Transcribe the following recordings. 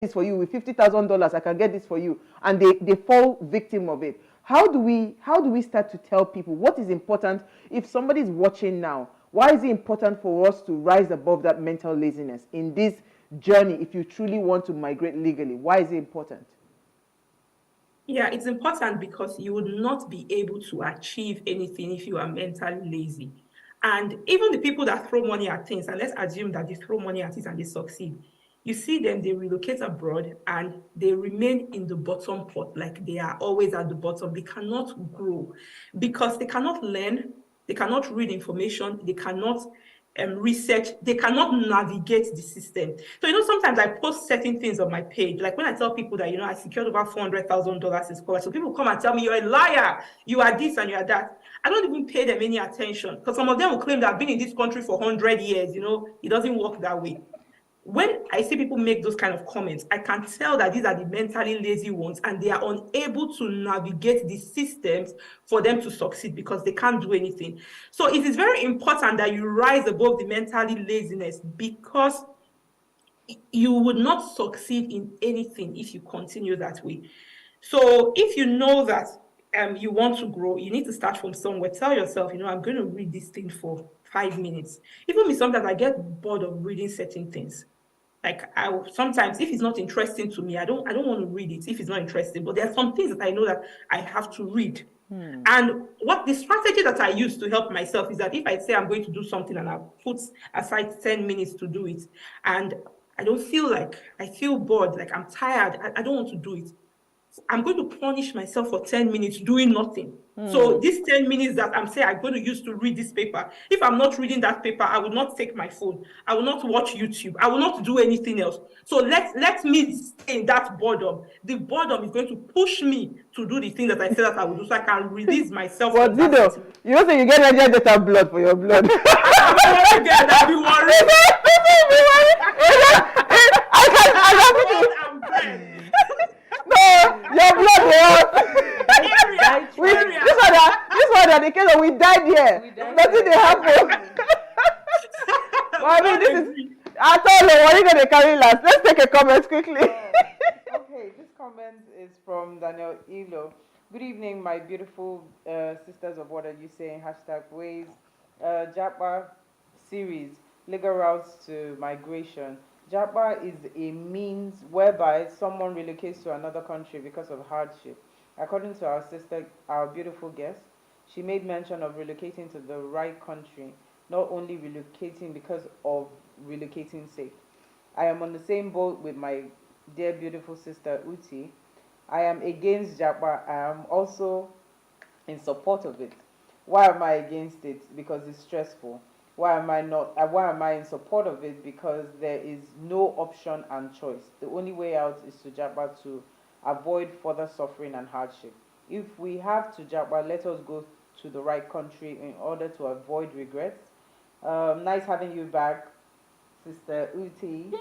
this for you with $50,000. I can get this for you, and they fall victim of it. How do we start to tell people what is important? If somebody is watching now, why is it important for us to rise above that mental laziness in this journey? If you truly want to migrate legally, why is it important? Yeah, it's important because you would not be able to achieve anything if you are mentally lazy. And even the people that throw money at things, and let's assume that they throw money at it and they succeed, you see them, they relocate abroad and they remain in the bottom pot, like they are always at the bottom. They cannot grow because they cannot learn, they cannot read information, they cannot research, they cannot navigate the system. So, sometimes I post certain things on my page. Like when I tell people that, I secured over $400,000 in scholarship. So people come and tell me, you're a liar, you are this and you are that. I don't even pay them any attention because some of them will claim that I've been in this country for 100 years. It doesn't work that way. When I see people make those kind of comments, I can tell that these are the mentally lazy ones and they are unable to navigate the systems for them to succeed because they can't do anything. So it is very important that you rise above the mentally laziness because you would not succeed in anything if you continue that way. So if you know that you want to grow, you need to start from somewhere. Tell yourself, I'm going to read this thing for 5 minutes. Even me, sometimes I get bored of reading certain things. Like sometimes if it's not interesting to me, I don't want to read it if it's not interesting. But there are some things that I know that I have to read. And what the strategy that I use to help myself is that if I say I'm going to do something and I put aside 10 minutes to do it, and I don't feel like, I feel bored, like I'm tired, I don't want to do it, I'm going to punish myself for 10 minutes doing nothing. So these 10 minutes that I'm saying I'm going to use to read this paper, if I'm not reading that paper, I will not take my phone. I will not watch YouTube. I will not do anything else. So let me stay in that boredom. The boredom is going to push me to do the thing that I said that I will do so I can release myself. But you don't say you get Nigerian data blood for your blood. I get that. Be worried. I'm dead. No, your blood this one that the case of we died here. Nothing they happen. Well, I mean, this is I told you what are you gonna carry last. Let's take a comment quickly. Okay, this comment is from Daniel Ilo. Good evening, my beautiful sisters of what are you saying? #ways. JAPA series, legal routes to migration. JAPA is a means whereby someone relocates to another country because of hardship. According to our sister, our beautiful guest, she made mention of relocating to the right country, not only relocating because of relocating sake. I am on the same boat with my dear beautiful sister Uti. I am against JAPA. I am also in support of it. Why am I against it? Because it's stressful. Why am I in support of it? Because there is no option and choice. The only way out is to JAPA to avoid further suffering and hardship. If we have to JAPA, let us go to the right country in order to avoid regrets. Nice having you back, Sister Uti.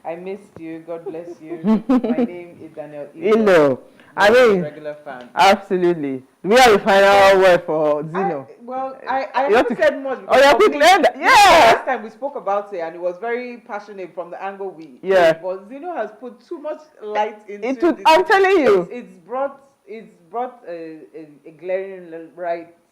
I missed you. God bless you. My name is Daniel Ilo. I mean, regular fan. Absolutely. We have a final word for Zeno. I haven't said much. Oh, yeah, quickly. Yeah. Last time we spoke about it, and it was very passionate from the angle we. Yeah. But Zeno has put too much light into this. I'm telling you. It's brought a glaring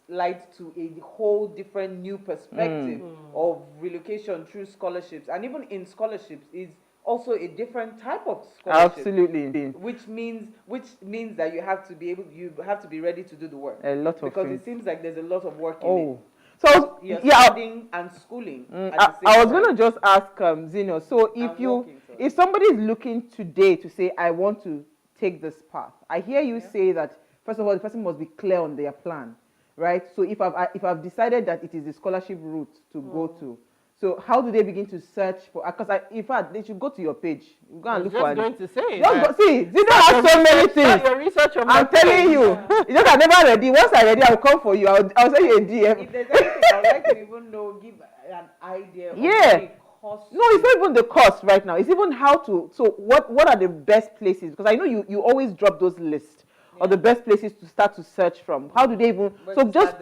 light to a whole different new perspective of relocation through scholarships, and even in scholarships is also a different type of scholarship. Absolutely. Which means that you have to be ready to do the work. A lot of because things. It seems like there's a lot of work in it. So studying and schooling. I was going to just ask Zeno. So if somebody is looking today to say I want to take this path, I hear you say that first of all the person must be clear on their plan, right? So if I've decided that it is the scholarship route to go to. So how do they begin to search for? Because in fact, they should go to your page. Go and look for it. Going to say. See, Zeno has so many things. Your research on I'm telling you. You just are never ready. Once I'm ready, I'll come for you. I'll send you a DM. If there's anything, I'd like to even give an idea of the cost. No, it's not even the cost right now. It's even how to. So what are the best places? Because I know you always drop those lists. Or the best places to start to search from. How do they even? So just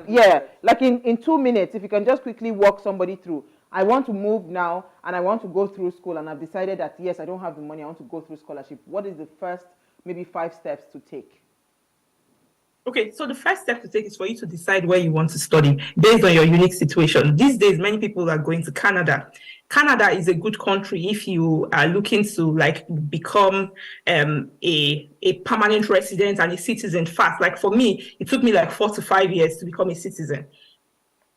like in 2 minutes, if you can just quickly walk somebody through. I want to move now and I want to go through school, and I've decided that, yes, I don't have the money, I want to go through scholarship. What is the first, maybe 5 steps to take? Okay, so the first step to take is for you to decide where you want to study based on your unique situation. These days, many people are going to Canada. Canada is a good country if you are looking to like become a permanent resident and a citizen fast. Like for me, it took me like 4 to 5 years to become a citizen.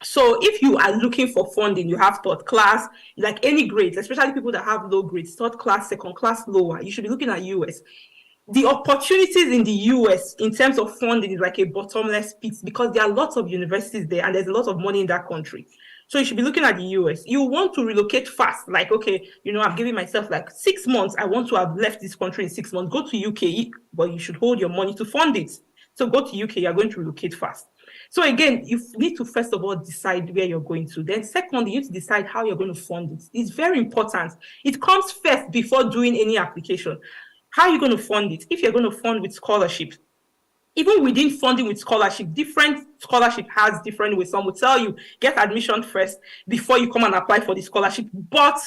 So if you are looking for funding, you have third class, like any grades, especially people that have low grades, third class, second class, lower, you should be looking at US. The opportunities in the US in terms of funding is like a bottomless pit because there are lots of universities there and there's a lot of money in that country. So you should be looking at the US. You want to relocate fast, like, okay, you know, I'm giving myself like 6 months. I want to have left this country in 6 months. Go to UK, but you should hold your money to fund it. So go to UK, you're going to relocate fast. So again, you need to first of all decide where you're going to. Then secondly, you need to decide how you're going to fund it. It's very important. It comes first before doing any application. How are you going to fund it? If you're going to fund with scholarship, even within funding with scholarship, different scholarship has different ways. Some will tell you, get admission first before you come and apply for the scholarship. But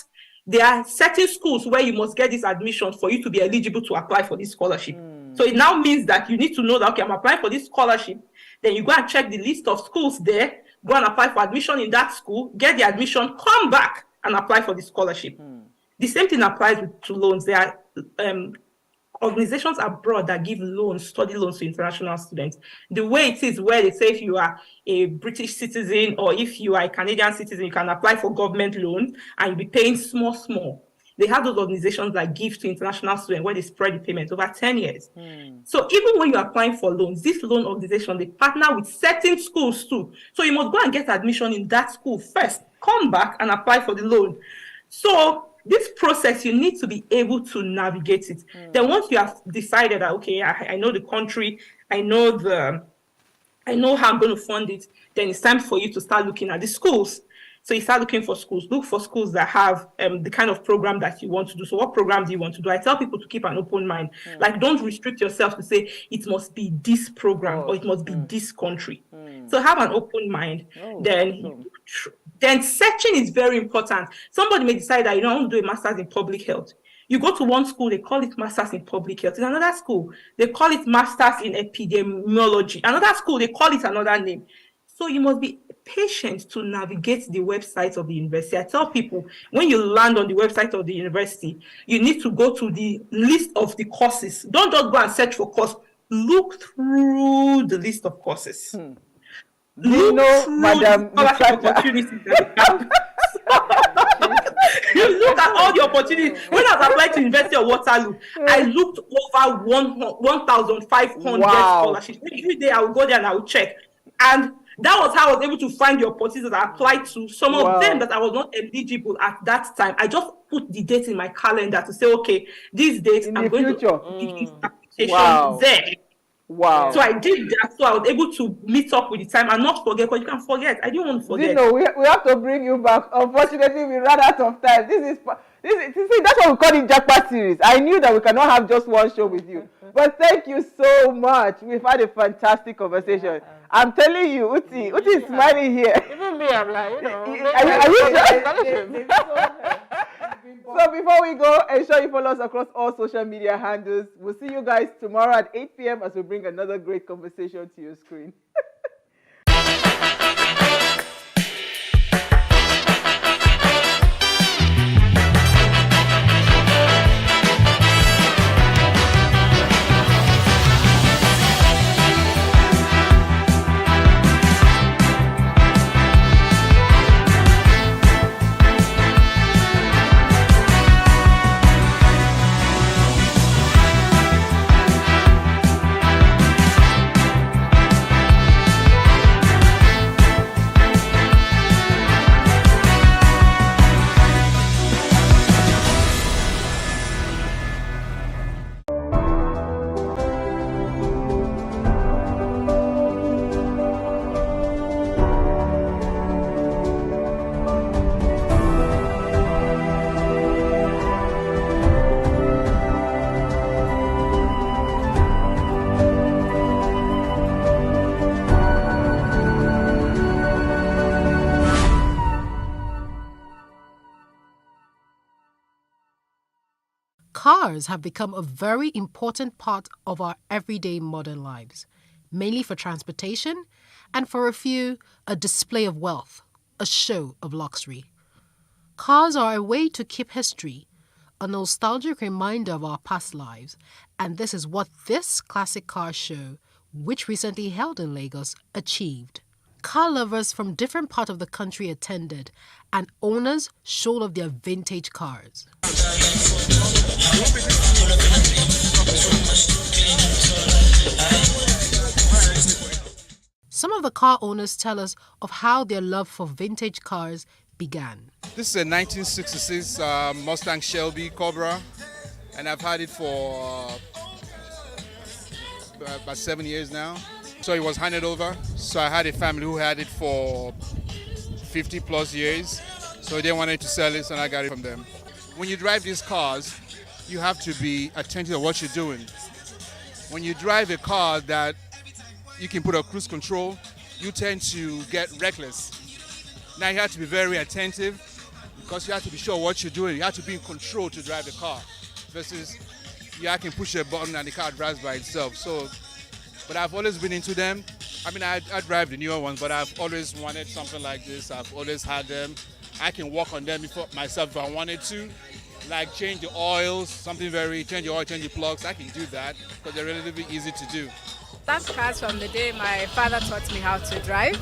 there are certain schools where you must get this admission for you to be eligible to apply for this scholarship. So it now means that you need to know that, okay, I'm applying for this scholarship. Then you go and check the list of schools there, go and apply for admission in that school, get the admission, come back and apply for the scholarship. The same thing applies to loans. There are organizations abroad that give loans, study loans to international students. The way it is where they say if you are a British citizen or if you are a Canadian citizen, you can apply for government loans and you'll be paying small. They have those organizations that give to international students where they spread the payment over 10 years. So even when you're applying for loans, this loan organization, they partner with certain schools too. So you must go and get admission in that school first, come back and apply for the loan. So this process, you need to be able to navigate it. Then once you have decided that, okay, I know the country, I know how I'm going to fund it, then it's time for you to start looking at the schools. So you start looking for schools. Look for schools that have the kind of program that you want to do. So what program do you want to do? I tell people to keep an open mind. Like, don't restrict yourself to say it must be this program or it must be this country. So have an open mind. Then searching is very important. Somebody may decide that, you know, I want to do a master's in public health. You go to one school, they call it master's in public health. In another school, they call it master's in epidemiology. Another school, they call it another name. So you must be patient to navigate the website of the university. I tell people, when you land on the website of the university, you need to go to the list of the courses. Don't just go and search for course. Look through the list of courses. You know, Madam, opportunities that they have. You look at all the opportunities. When I was applied to University of Waterloo, I looked over 1,500 scholarships. Every day I would go there and I would check. And that was how I was able to find the opportunities that I applied to. Some of them that I was not eligible at that time, I just put the date in my calendar to say, okay, these dates I'm going to make this application there. Wow. So I did that, so I was able to meet up with the time and not forget, because you can forget. I didn't want to forget. Zino, we have to bring you back. Unfortunately, we ran out of time. This is that's what we call the Jackpot series. I knew that we cannot have just one show with you. But thank you so much. We've had a fantastic conversation. I'm telling you, Uti is smiling here. Even me, I'm like, you know. Are you sure? So before we go, ensure you follow us across all social media handles. We'll see you guys tomorrow at 8 p.m. as we bring another great conversation to your screen. Cars have become a very important part of our everyday modern lives, mainly for transportation and for a few, a display of wealth, a show of luxury. Cars are a way to keep history, a nostalgic reminder of our past lives, and this is what this classic car show, which recently held in Lagos, achieved. Car lovers from different parts of the country attended, and owners showed off their vintage cars. Some of the car owners tell us of how their love for vintage cars began. This is a 1966 Mustang Shelby Cobra, and I've had it for about 7 years now. So it was handed over. So I had a family who had it for 50 plus years. So they wanted to sell it, and I got it from them. When you drive these cars, you have to be attentive to what you're doing. When you drive a car that you can put a cruise control, you tend to get reckless. Now you have to be very attentive because you have to be sure what you're doing. You have to be in control to drive the car versus I can push a button and the car drives by itself. So, but I've always been into them. I mean, I drive the newer ones, but I've always wanted something like this. I've always had them. I can work on them myself if I wanted to. Like change the oils, change the oil, change the plugs. I can do that because they're relatively easy to do. That's cars from the day my father taught me how to drive.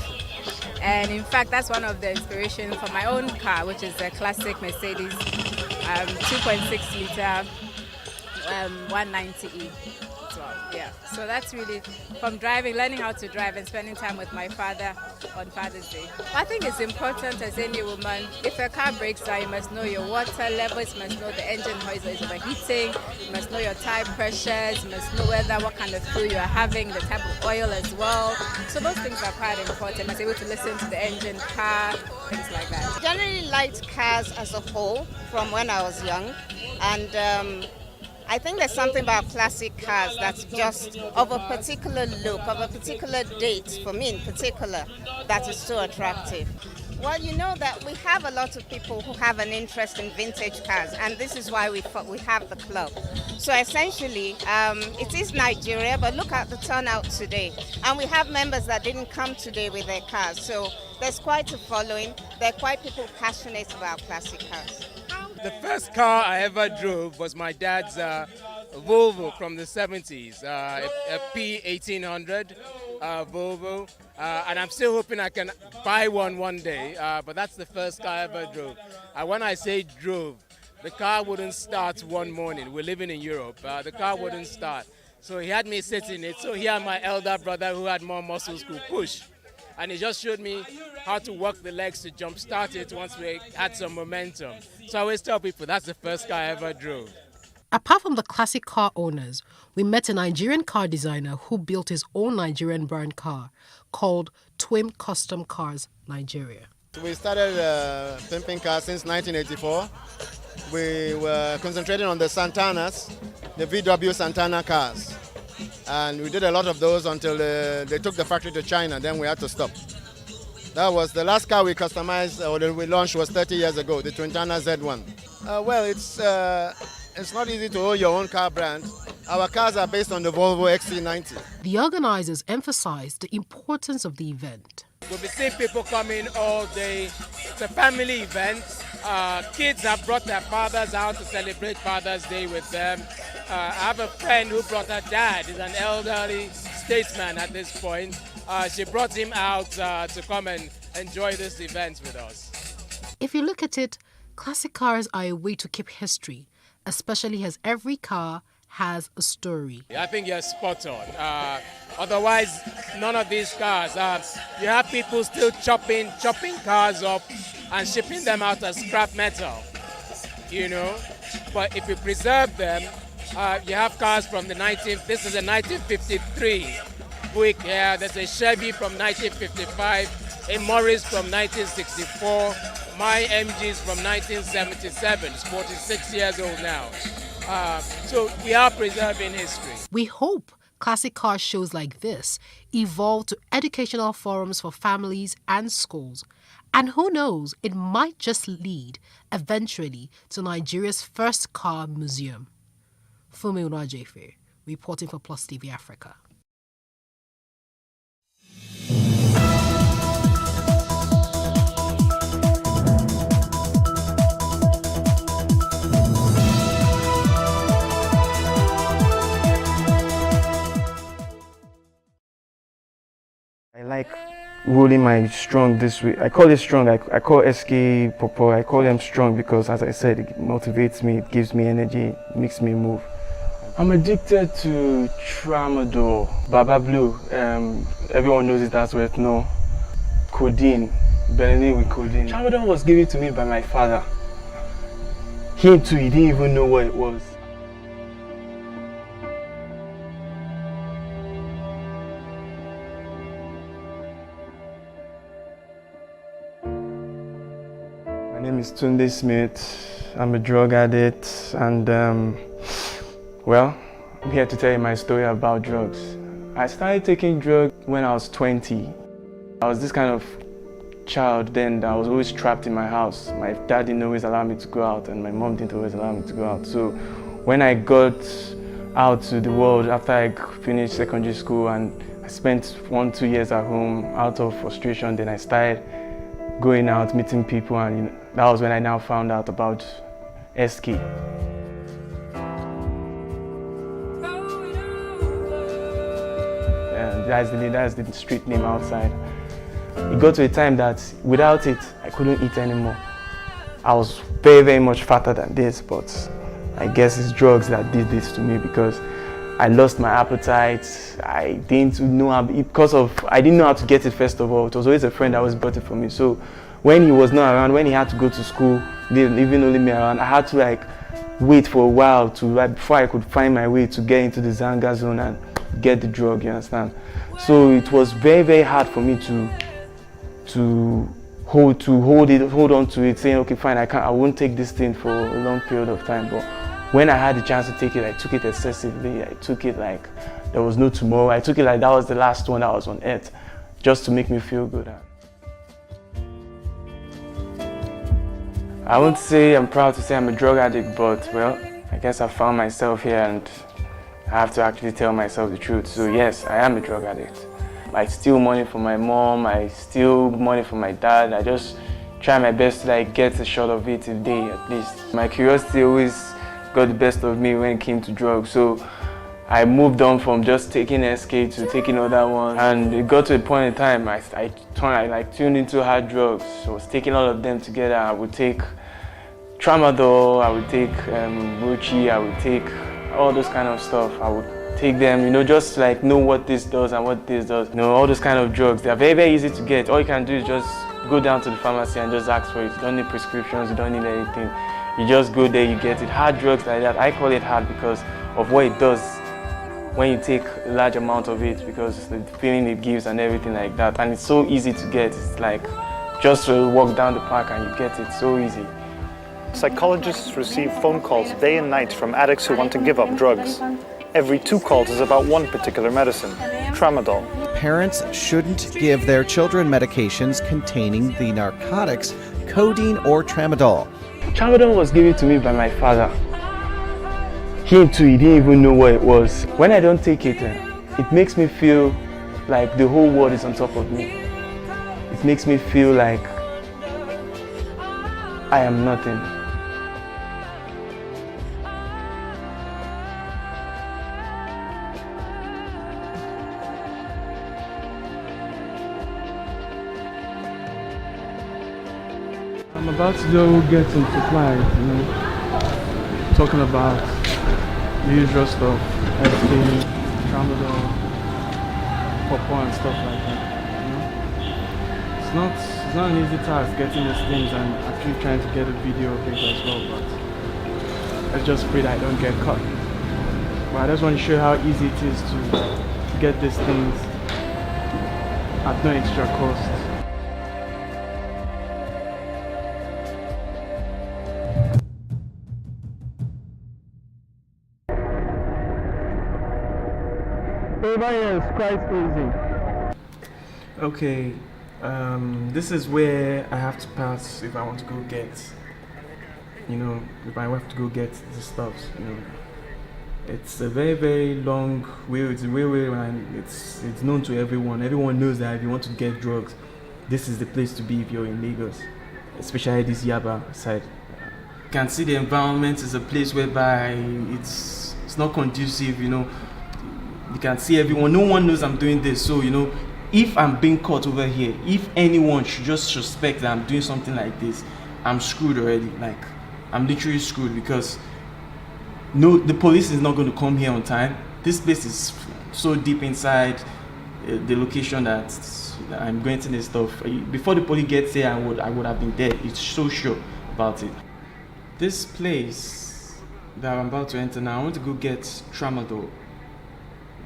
And in fact, that's one of the inspirations for my own car, which is a classic Mercedes 2.6 liter 190E. Yeah, so that's really from driving, learning how to drive and spending time with my father on Father's Day. I think it's important as any woman, if a car breaks down, you must know your water levels, you must know the engine is overheating, you must know your tire pressures, you must know what kind of fuel you are having, the type of oil as well. So those things are quite important. You must be able to listen to the engine, car, things like that. I generally liked cars as a whole from when I was young, and I think there's something about classic cars that's just of a particular look, of a particular date, for me in particular, that is so attractive. Well, you know that we have a lot of people who have an interest in vintage cars, and this is why we have the club. So essentially, it is Nigeria, but look at the turnout today. And we have members that didn't come today with their cars. So there's quite a following. There are quite people passionate about classic cars. The first car I ever drove was my dad's Volvo from the 70s, a P1800 Volvo, and I'm still hoping I can buy one day, but that's the first car I ever drove. When I say drove, the car wouldn't start one morning. We're living in Europe. The car wouldn't start. So he had me sit in it. So he and my elder brother, who had more muscles, could push. And he just showed me how to work the legs to jump start it once we had some momentum. So I always tell people that's the first car I ever drove. Apart from the classic car owners, we met a Nigerian car designer who built his own Nigerian brand car called Twim Custom Cars Nigeria. We started pimping cars since 1984. We were concentrating on the Santanas, the VW Santana cars. And we did a lot of those until they took the factory to China, then we had to stop. That was the last car we customized or that we launched was 30 years ago, the Twintana Z1. Well, it's not easy to own your own car brand. Our cars are based on the Volvo XC90. The organizers emphasized the importance of the event. We'll be seeing people coming all day. It's a family event. Kids have brought their fathers out to celebrate Father's Day with them. I have a friend who brought her dad. He's an elderly statesman at this point. She brought him out to come and enjoy this event with us. If you look at it, classic cars are a way to keep history, especially as every car has a story. I think you're spot on. Otherwise, none of these cars. You have people still chopping cars up and shipping them out as scrap metal, you know. But if you preserve them, you have cars from this is a 1953 Buick here. There's a Chevy from 1955, a Morris from 1964, my MG's from 1977. It's 46 years old now. So we are preserving history. We hope classic car shows like this evolve to educational forums for families and schools. And who knows, it might just lead eventually to Nigeria's first car museum. Fumi Unajefe, reporting for Plus TV Africa. I like rolling my strong this way. I call it strong. I call SK Popo. I call them strong because, as I said, it motivates me, it gives me energy, it makes me move. I'm addicted to Tramadol, Baba Blue. Everyone knows it as well. No, codeine, Benelin with codeine. Tramadol was given to me by my father. Him too, he didn't even know what it was. My name is Tunde Smith. I'm a drug addict, and well, I'm here to tell you my story about drugs. I started taking drugs when I was 20. I was this kind of child then that I was always trapped in my house. My dad didn't always allow me to go out, and my mom didn't always allow me to go out. So when I got out to the world after I finished secondary school, and I spent 1-2 years at home out of frustration, then I started going out, meeting people, and that was when I now found out about SK. That's the street name outside. It got to a time that without it, I couldn't eat anymore. I was very, very much fatter than this, but I guess it's drugs that did this to me because I lost my appetite. I didn't know how to get it first of all. It was always a friend that always bought it for me. So when he was not around, when he had to go to school, leaving only me around, I had to wait for a while before I could find my way to get into the Zanga zone and get the drug, you understand? So it was very, very hard for me to hold on to it, saying, okay, fine, I won't take this thing for a long period of time. But when I had the chance to take it, I took it excessively. I took it like there was no tomorrow. I took it like that was the last one that was on earth, just to make me feel good. I won't say I'm proud to say I'm a drug addict, but well, I guess I found myself here and I have to actually tell myself the truth. So yes, I am a drug addict. I steal money from my mom, I steal money from my dad. I just try my best to get a shot of it a day at least. My curiosity always got the best of me when it came to drugs. So I moved on from just taking SK to taking other ones. And it got to a point in time I tuned into hard drugs. So I was taking all of them together. I would take Tramadol, I would take Ruchi, I would take all those kind of stuff. I would take them, just know what this does and what this does. All those kind of drugs, they're very, very easy to get. All you can do is just go down to the pharmacy and just ask for it. You don't need prescriptions, you don't need anything. You just go there, you get it. Hard drugs like that, I call it hard because of what it does when you take a large amount of it, because the feeling it gives and everything like that. And it's so easy to get. It's like just to walk down the park and you get it, so easy. Psychologists receive phone calls day and night from addicts who want to give up drugs. Every 2 calls is about one particular medicine, Tramadol. Parents shouldn't give their children medications containing the narcotics codeine or Tramadol. Tramadol was given to me by my father. Him too, he didn't even know what it was. When I don't take it, it makes me feel like the whole world is on top of me. It makes me feel like I am nothing. I'm about to go get some supplies, talking about the usual stuff, SK, Tramadol, Popo and stuff like that, It's not an easy task getting these things and actually trying to get a video of it as well, but let's just pray that I don't get caught. But I just want to show you how easy it is to get these things at no extra cost. Over here is quite easy. Okay, this is where I have to pass if I want to go get, if I have to go get the stuff, It's a very, very long way. It's a railway line. It's known to everyone. Everyone knows that if you want to get drugs, this is the place to be if you're in Lagos, especially this Yaba side. You can see the environment is a place whereby it's not conducive, you know. You can see everyone. No one knows I'm doing this. So, you know, if I'm being caught over here, if anyone should just suspect that I'm doing something like this, I'm screwed already. Like, I'm literally screwed because no, the police is not going to come here on time. This place is so deep inside the location that I'm going to this stuff. Before the police gets here, I would have been dead. It's so sure about it. This place that I'm about to enter now, I want to go get Tramadol.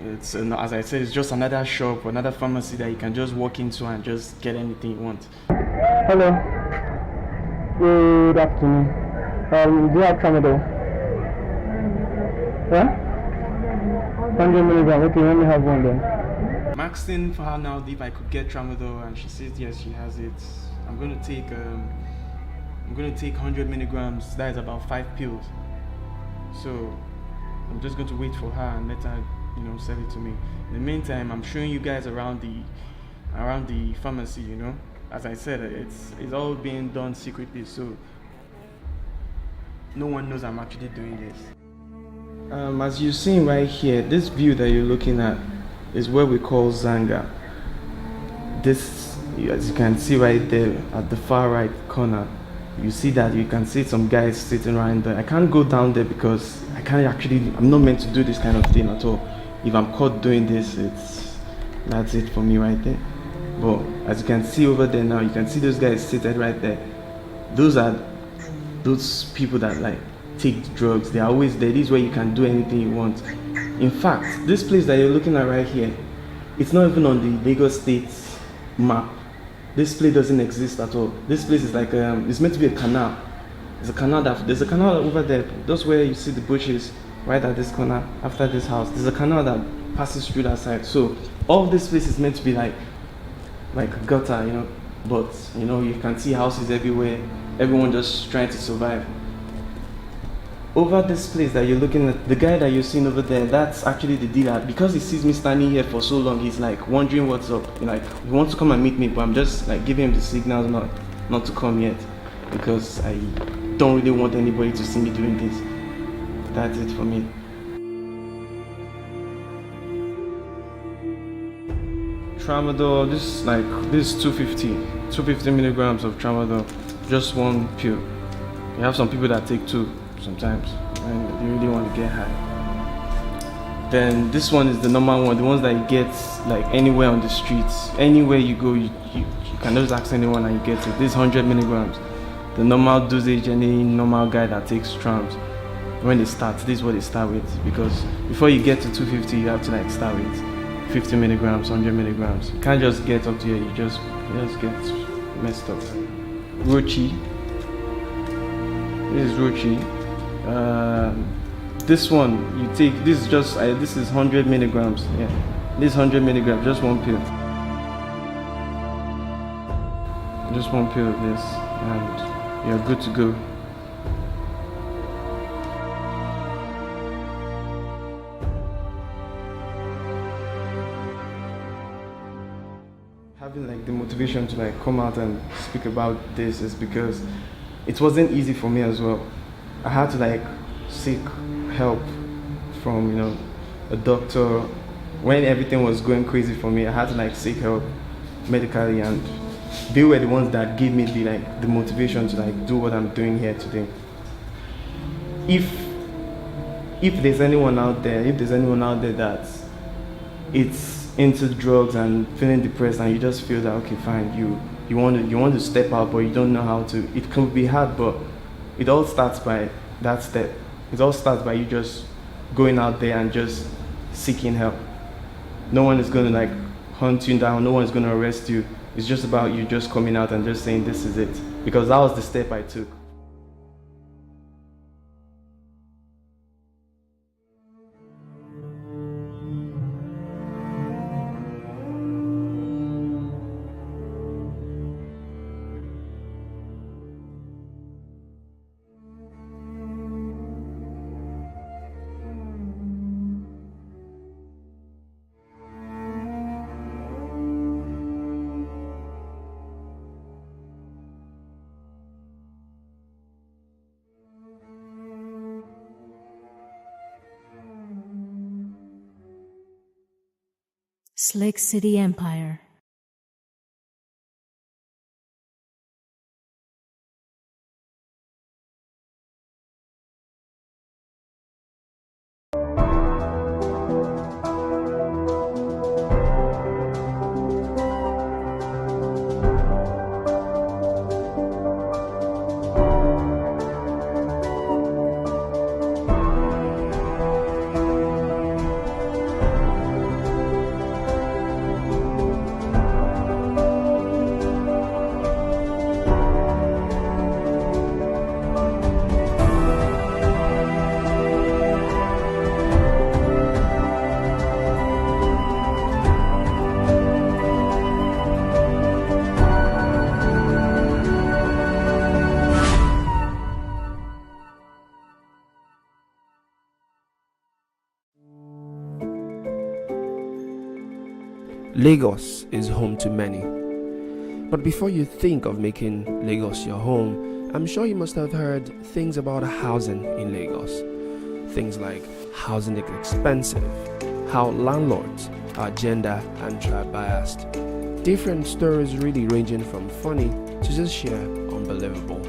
It's, as I said, it's just another shop, another pharmacy that you can just walk into and just get anything you want. Hello. Good afternoon. Do you have Tramadol? Yeah? 100 milligram. Okay, let me have one then. I'm asking for her now if I could get Tramadol, and she says yes, she has it. I'm going to take 100 milligrams. That is about 5 pills. So I'm just going to wait for her and let her, you know, sell it to me. In the meantime, I'm showing you guys around the pharmacy, you know. As I said, it's all being done secretly, so no one knows I'm actually doing this. As you're seeing right here, this view that you're looking at is what we call Zanga. This, as you can see right there at the far right corner, you see that you can see some guys sitting right there. I can't go down there because I'm not meant to do this kind of thing at all. If I'm caught doing this, that's it for me right there. But as you can see over there now, you can see those guys seated right there. Those are those people that like take drugs. They're always there. This is where you can do anything you want. In fact, this place that you're looking at right here, it's not even on the Lagos State map. This place doesn't exist at all. This place is like it's meant to be a canal. There's a canal over there. That's where you see the bushes right at this corner after this house. There's a canal that passes through that side. So all of this place is meant to be like a gutter, you know. But you know, you can see houses everywhere. Everyone just trying to survive. Over this place that you're looking at, the guy that you're seeing over there, that's actually the dealer. Because he sees me standing here for so long, he's like wondering what's up. Like, he wants to come and meet me, but I'm just like giving him the signals not to come yet, because I don't really want anybody to see me doing this. That's it for me. Tramadol, this is 250 milligrams of Tramadol, just one pill. You have some people that take 2 sometimes when you really want to get high. Then this one is the normal one, the ones that you get like anywhere on the streets. Anywhere you go, you can just ask anyone and you get it. This is 100 milligrams. The normal dosage any normal guy that takes trams, when they start, this is what they start with, because before you get to 250, you have to like start with 50 milligrams, 100 milligrams. You can't just get up to here, you just get messed up. Rochi. This is Rochi. This one you take, this is 100 milligrams. Yeah, this is 100 milligrams, just one pill. Just one pill of this, and you're good to go. Having like the motivation to like come out and speak about this is because it wasn't easy for me as well. I had to like seek help from, you know, a doctor. When everything was going crazy for me, I had to like seek help medically, and they were the ones that gave me the motivation to like do what I'm doing here today. If there's anyone out there that it's into drugs and feeling depressed, and you just feel that okay, fine, you want to step out, but you don't know how to. It could be hard, but it all starts by that step. It all starts by you just going out there and just seeking help. No one is going to like hunt you down. No one is going to arrest you. It's just about you just coming out and just saying this is it. Because that was the step I took. Slick City Empire. Lagos is home to many. But before you think of making Lagos your home, I'm sure you must have heard things about housing in Lagos. Things like housing is expensive, how landlords are gender and tribe biased. Different stories really ranging from funny to just sheer unbelievable.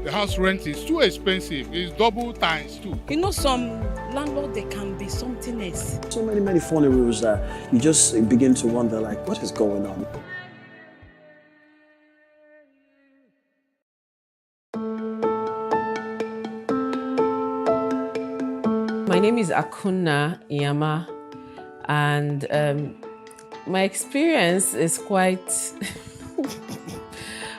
The house rent is too expensive. It's double times two. You know, some landlord, they can be something else. So many funny rules that you just begin to wonder, like, what is going on? My name is Akunna Iyama, and my experience is quite,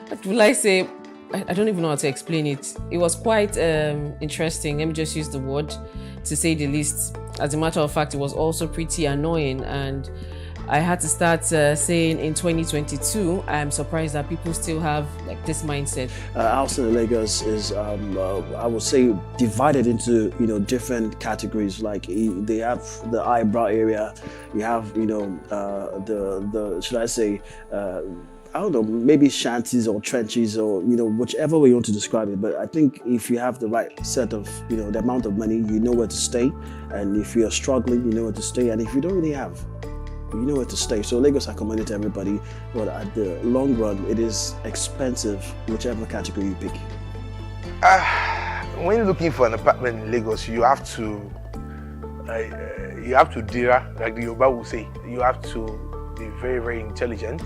what will I say? I don't even know how to explain it. It was quite interesting. Let me just use the word, to say the least. As a matter of fact, it was also pretty annoying, and I had to start saying in 2022, I'm surprised that people still have like this mindset. Housing in Lagos is, I would say, divided into different categories. Like they have the eyebrow area, you have the should I say. I don't know, maybe shanties or trenches or, whichever way you want to describe it. But I think if you have the right set of, the amount of money, you know where to stay. And if you're struggling, you know where to stay. And if you don't really have, you know where to stay. So Lagos are commended to everybody. But at the long run, it is expensive, whichever category you pick. When you're looking for an apartment in Lagos, you have to dira, like the Yoruba will say. You have to be very, very intelligent.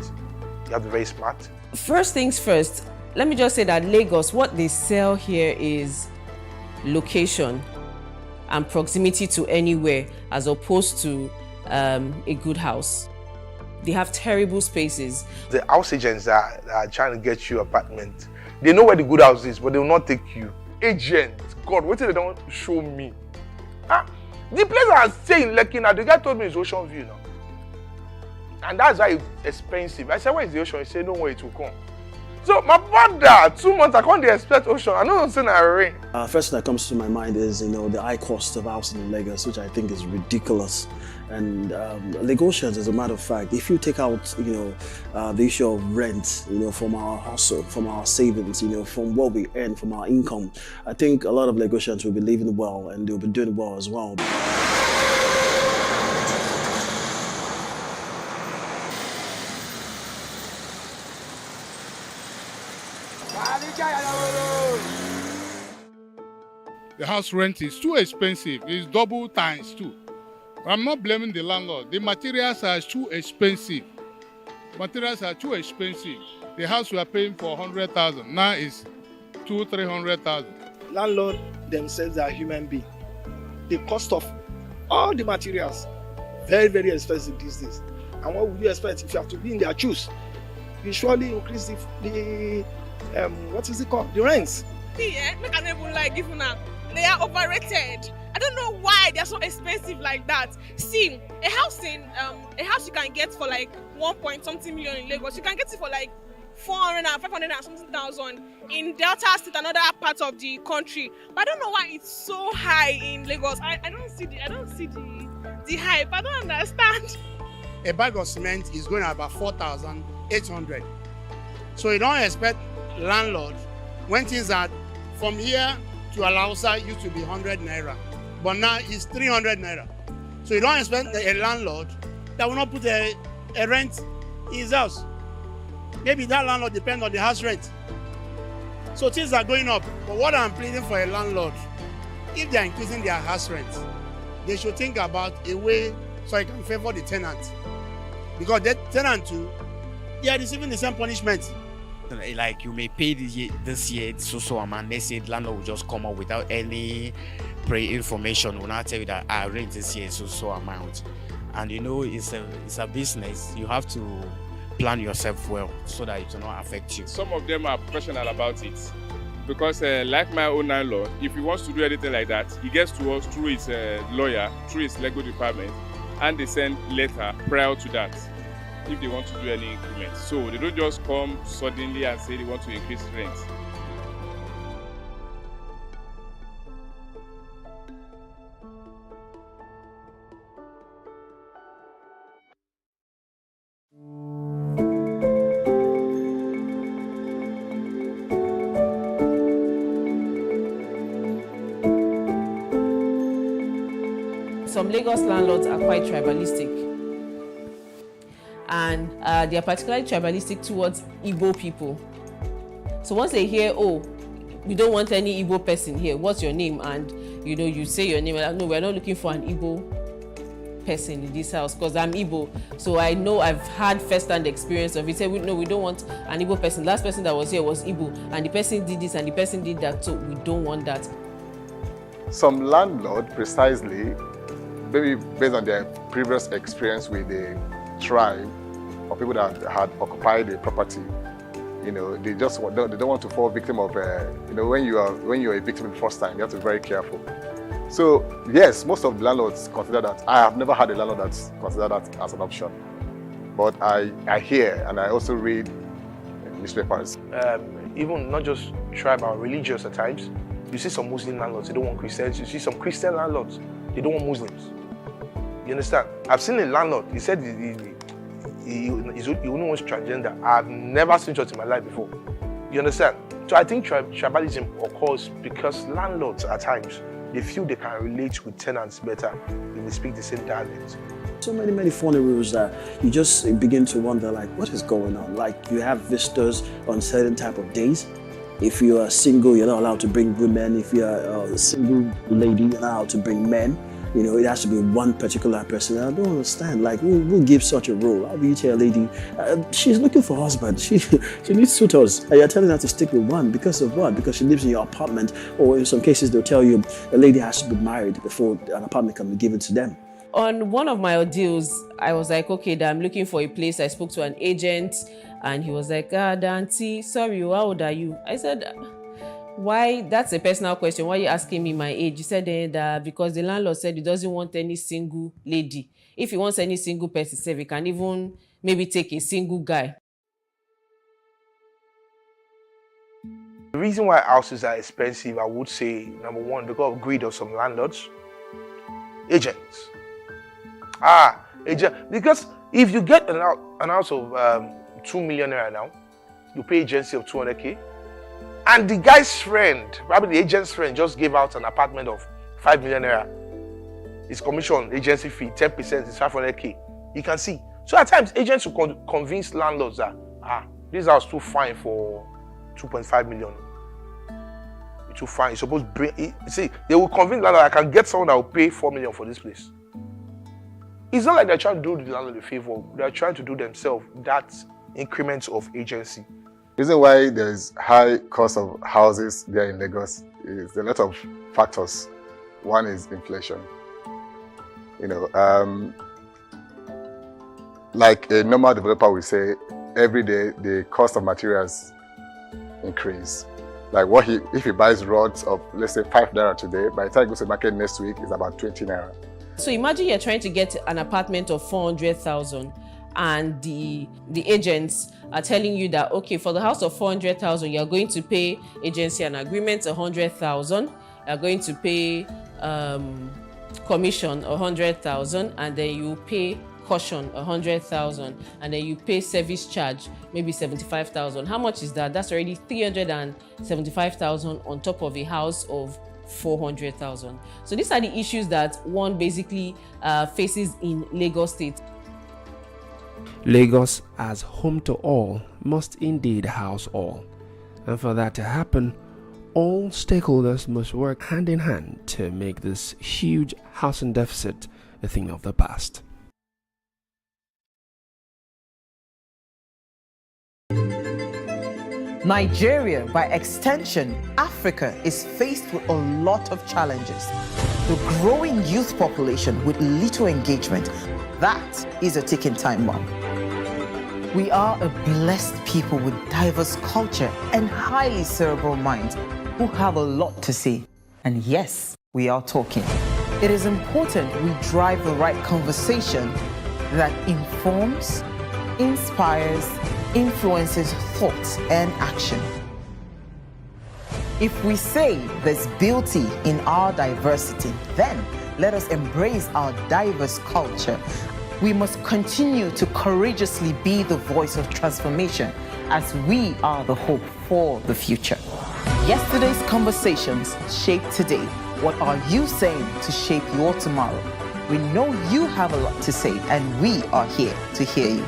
You have to be very smart. First things first, let me just say that Lagos, what they sell here is location and proximity to anywhere, as opposed to a good house. They have terrible spaces. The house agents that are trying to get you an apartment, they know where the good house is, but they will not take you. Agent, God, what did they don't show me? The place I stay in Lekki now, the guy told me it's Ocean View now. And that's why it's expensive. I said, where is the ocean? He said, no way it will come. So my brother, 2 months, I can't expect ocean. I know I'm saying I rain. First thing that comes to my mind is, the high cost of housing in Lagos, which I think is ridiculous. And Lagosians, as a matter of fact, if you take out, the issue of rent, from our hustle, from our savings, from what we earn, from our income, I think a lot of Lagosians will be living well and they'll be doing well as well. The house rent is too expensive. It's double times two. But I'm not blaming the landlord. The materials are too expensive. The house we are paying for 100,000 now is 200,000-300,000. Landlord themselves are human beings. The cost of all the materials very, very expensive these days. And what would you expect if you have to be in their shoes? You surely increase the what is it called? The rents. See, make an even like give now. They are overrated. I don't know why they're so expensive like that. See, a house you can get for like 1.something million in Lagos. You can get it for like 400 and 500 and something thousand in Delta State and other parts of the country. But I don't know why it's so high in Lagos. I don't see the hype. I don't understand. A bag of cement is going at about 4,800. So you don't expect landlord when things are from here to Alausa used to be 100 naira, but now it's 300 naira. So you don't expect a landlord that will not put a rent in his house. Maybe that landlord depends on the house rent. So things are going up. But what I'm pleading for a landlord, if they are increasing their house rent, they should think about a way so it can favor the tenant. Because the tenant too, they are receiving the same punishment. Like you may pay this year so amount, next year landlord will just come up without any pre-information. Will not tell you that I rent this year so amount. And you know it's a business. You have to plan yourself well so that it will not affect you. Some of them are professional about it because like my own landlord, if he wants to do anything like that, he gets to us through his lawyer, through his legal department, and they send letter prior to that if they want to do any increment. So they don't just come suddenly and say they want to increase rent. Some Lagos landlords are quite tribalistic, and they are particularly tribalistic towards Igbo people. So once they hear, oh, we don't want any Igbo person here, what's your name? And you know, you say your name, no, we're not looking for an Igbo person in this house because I'm Igbo. So I know I've had first-hand experience of it. Say, no, we don't want an Igbo person. Last person that was here was Igbo, and the person did this and the person did that, so we don't want that. Some landlord precisely, maybe based on their previous experience with the tribe or people that had occupied the property, you know, they don't want to fall victim of, you know, when you're a victim the first time, you have to be very careful. So yes, most of the landlords consider that. I have never had a landlord that's considered that as an option, but I hear and I also read newspapers. Even not just tribal, religious at times. You see some Muslim landlords, they don't want Christians. You see some Christian landlords, they don't want Muslims. You understand? I've seen a landlord, he said he only wants transgender. I've never seen such in my life before. You understand? So I think tribalism occurs because landlords at times, they feel they can relate with tenants better when they speak the same dialect. So many funny rules that you just begin to wonder, like, what is going on? Like, you have visitors on certain type of days. If you are single, you're not allowed to bring women. If you're a single lady, you're not allowed to bring men. You know, it has to be one particular person. I don't understand. Like, who gives such a rule? How do you tell a lady, she's looking for a husband. She needs suitors. And you're telling her to stick with one. Because of what? Because she lives in your apartment. Or in some cases, they'll tell you a lady has to be married before an apartment can be given to them. On one of my ordeals, I was like, okay, I'm looking for a place. I spoke to an agent and he was like, Dante, sorry, how old are you? I said, why? That's a personal question. Why are you asking me my age? He said that because the landlord said he doesn't want any single lady. If he wants any single person, say he can even maybe take a single guy. The reason why houses are expensive, I would say, number one, because of greed of some landlords. Agents. Agent. Because if you get an house of 2 million naira now, you pay agency of 200K. And the guy's friend, probably the agent's friend, just gave out an apartment of 5 million naira. His commission, agency fee, 10% is 500K. You can see. So at times, agents will convince landlords that, this house is too fine for 2.5 million. It's too fine. You're supposed to bring it. See, they will convince landlord, I can get someone that will pay 4 million for this place. It's not like they're trying to do the landlord a favor. They're trying to do themselves that increment of agency. The reason why there's high cost of houses there in Lagos is a lot of factors. One is inflation. You know, like a normal developer will say, every day the cost of materials increase. Like if he buys rods of, let's say, 5 naira today, by the time he goes to market next week, it's about 20 naira. So imagine you're trying to get an apartment of 400,000 and the agents are telling you that, okay, for the house of 400,000, you're going to pay agency and agreement 100,000, you're going to pay commission 100,000, and then you pay caution 100,000, and then you pay service charge maybe 75,000. How much is that? That's already 375,000 on top of a house of 400,000. So these are the issues that one basically faces in Lagos State. Lagos, as home to all, must indeed house all. And for that to happen, all stakeholders must work hand in hand to make this huge housing deficit a thing of the past. Nigeria, by extension, Africa, is faced with a lot of challenges. The growing youth population with little engagement, that is a ticking time bomb. We are a blessed people with diverse culture and highly cerebral minds who have a lot to say. And yes, we are talking. It is important we drive the right conversation that informs, inspires, influences thoughts and action. If we say there's beauty in our diversity, then let us embrace our diverse culture. We must continue to courageously be the voice of transformation as we are the hope for the future. Yesterday's conversations shape today. What are you saying to shape your tomorrow? We know you have a lot to say, and we are here to hear you.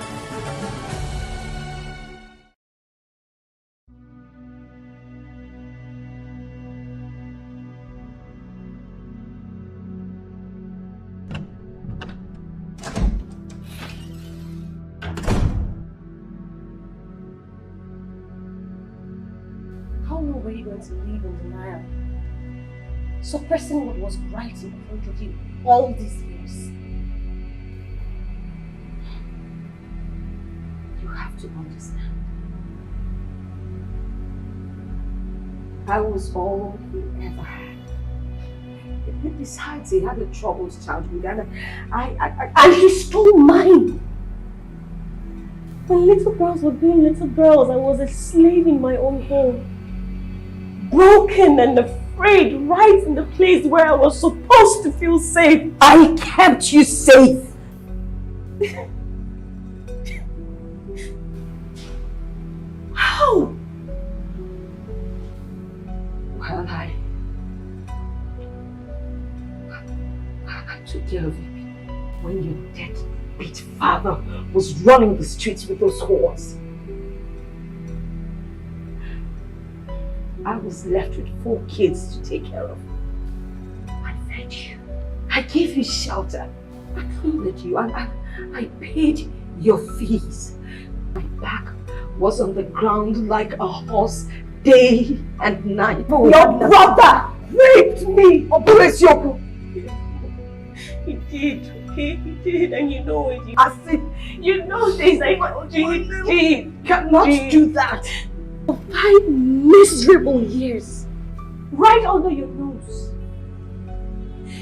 How long were you going to live in denial? Suppressing what was right in front of you all these years. You have to understand. I was all he ever had. Besides, he had a troubled childhood, and he stole mine. When little girls were being little girls, I was a slave in my own home. Broken and afraid, right in the place where I was supposed to feel safe. I kept you safe. How? Well, I took care of you when your deadbeat father was running the streets with those whores. I was left with 4 kids to take care of. I fed you. I gave you shelter. I clothed you and I paid your fees. My back was on the ground like a horse day and night. Your brother raped me. Operation. He did. He did, and you know it. I said, you know this. He cannot do that. For 5 miserable years, right under your nose.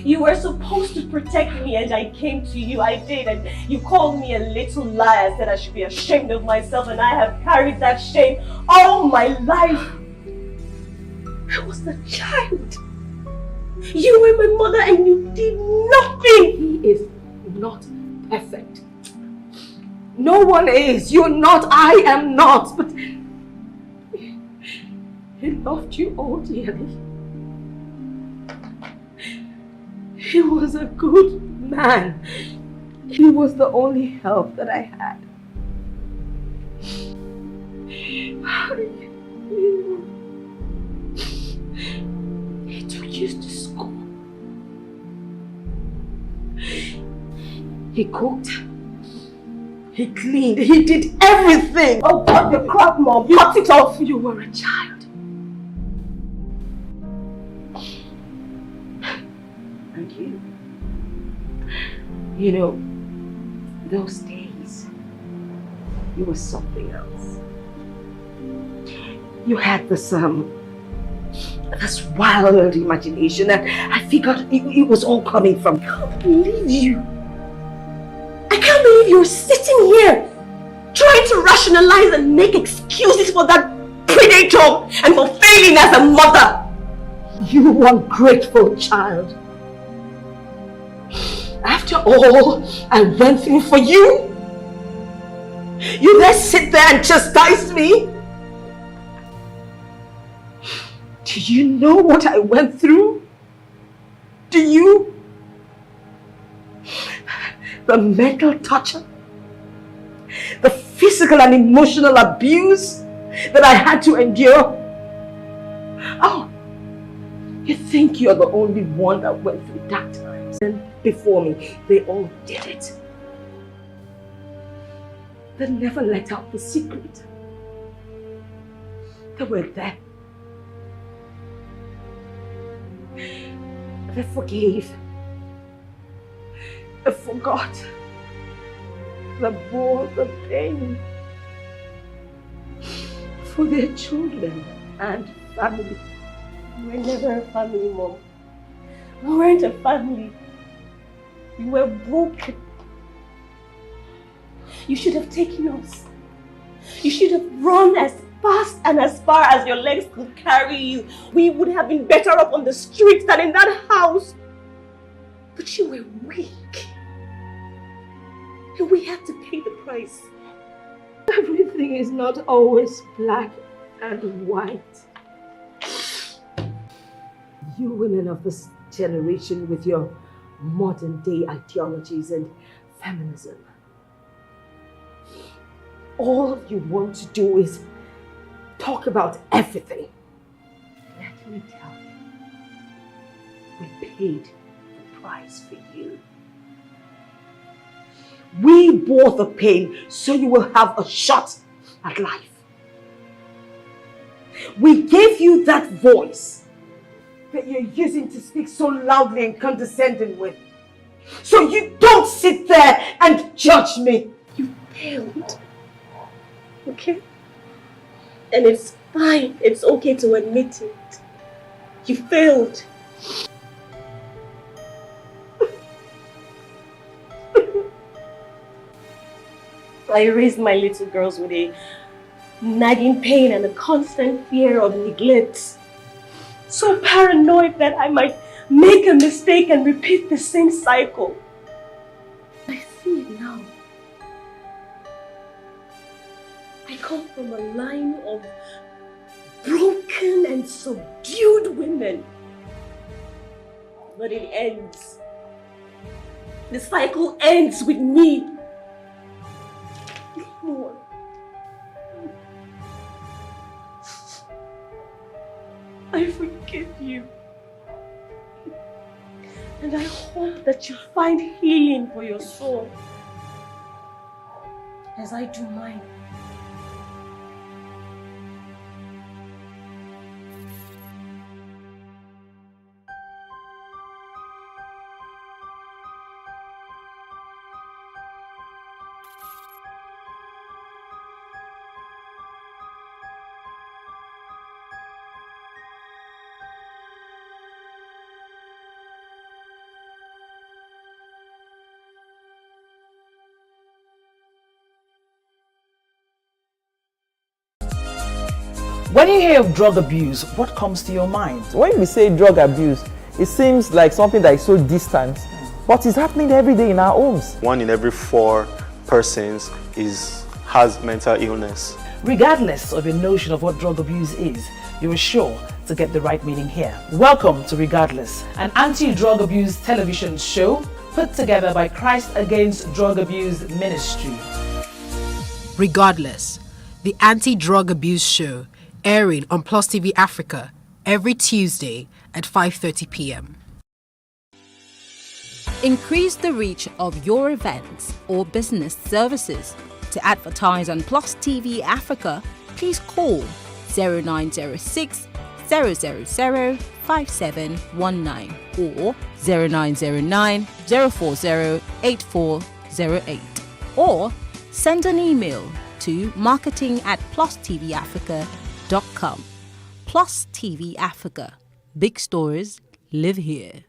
You were supposed to protect me, and I came to you. I did, and you called me a little liar, said I should be ashamed of myself, and I have carried that shame all my life. I was the child. You were my mother, and you did nothing. He is not perfect. No one is. You're not. I am not. But he loved you all dearly. He was a good man. He was the only help that I had. He took you to school. He cooked. He cleaned. He did everything. Oh God, the crap, Mom. Cut it off. You were a child. And you know, those days, you were something else. You had this wild imagination, and I figured it was all coming from. I can't believe you. I can't believe you're sitting here trying to rationalize and make excuses for that predator and for failing as a mother. You ungrateful child. After all I went through for you, you then sit there and chastise me? Do you know what I went through? Do you? The mental torture, the physical and emotional abuse that I had to endure. Oh, you think you're the only one that went through dark times? And before me, they all did it. They never let out the secret. They were there. They forgave. They forgot. They bore the pain for their children and family. We were never a family, Mom. We weren't a family. We were broken. You should have taken us. You should have run as fast and as far as your legs could carry you. We would have been better off on the streets than in that house. But you were weak. And we had to pay the price. Everything is not always black and white. You women of this generation with your modern day ideologies and feminism. All you want to do is talk about everything. Let me tell you, we paid the price for you. We bore the pain so you will have a shot at life. We gave you that voice that you're using to speak so loudly and condescending with. So you don't sit there and judge me. You failed. Okay? And it's fine. It's okay to admit it. You failed. I raised my little girls with a nagging pain and a constant fear of neglect. So paranoid that I might make a mistake and repeat the same cycle. I see it now. I come from a line of broken and subdued women. But it ends. The cycle ends with me. No more. I forgive you. And I hope that you find healing for your soul as I do mine. When you hear of drug abuse, what comes to your mind? When we say drug abuse, it seems like something that is so distant, but it's happening every day in our homes. 1 in every 4 persons has mental illness. Regardless of your notion of what drug abuse is, you are sure to get the right meaning here. Welcome to Regardless, an anti-drug abuse television show put together by Christ Against Drug Abuse Ministry. Regardless, the anti-drug abuse show, airing on Plus TV Africa every Tuesday at 5:30 p.m. Increase the reach of your events or business services. To advertise on Plus TV Africa, please call 0906 000 5719 or 0909 040 8408 or send an email to marketing@plustvafrica.com. Plus TV Africa. Big stories live here.